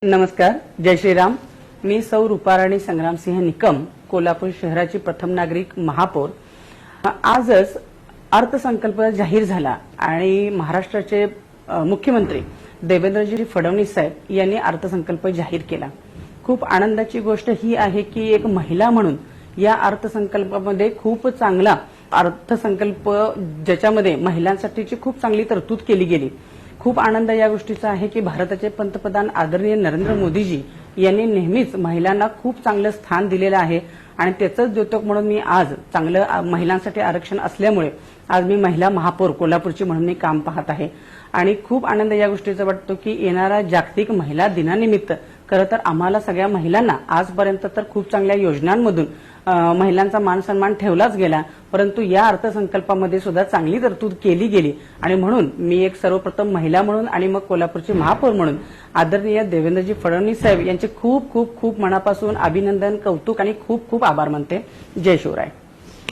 नमस्कार, जय श्रीराम। मी सौ रूपाराणी संग्रामसिंह निकम, कोल्हापूर शहराची प्रथम नागरिक महापौर। आजच अर्थसंकल्प जाहीर झाला आणि महाराष्ट्राचे मुख्यमंत्री देवेंद्रजी फडणवीस साहेब यांनी अर्थसंकल्प जाहीर केला। खूप आनंदाची गोष्ट ही आहे की एक महिला म्हणून या अर्थसंकल्पामध्ये खूप चांगला अर्थसंकल्प ज्याच्यामध्ये महिलांसाठीची खूप चांगली तरतूद केली गेली। खूप आनंद या गोष्टीचा आहे की भारताचे पंतप्रधान आदरणीय नरेंद्र मोदीजी यांनी नेहमीच महिलांना खूप चांगलं स्थान दिलेलं आहे आणि त्याचंच द्योतक म्हणून मी आज चांगलं महिलांसाठी आरक्षण असल्यामुळे आज मी महिला महापौर कोल्हापूरची म्हणून मी काम पाहत आहे आणि खूप आनंद या गोष्टीचा वाटतो की येणाऱ्या जागतिक महिला दिनानिमित्त खरं तर आम्हाला सगळ्या महिलांना आजपर्यंत तर खूप चांगल्या योजनांमधून महिलांचा मान सन्मान ठेवलाच गेला, परंतु या अर्थसंकल्पामध्ये सुद्धा चांगली तरतूद केली गेली आणि म्हणून मी एक सर्वप्रथम महिला म्हणून आणि मग कोल्हापूरची महापौर म्हणून आदरणीय देवेंद्रजी फडणवीस साहेब यांचे खूप खूप खूप मनापासून अभिनंदन, कौतुक आणि खूप खूप आभार मानते। जय शिवराय।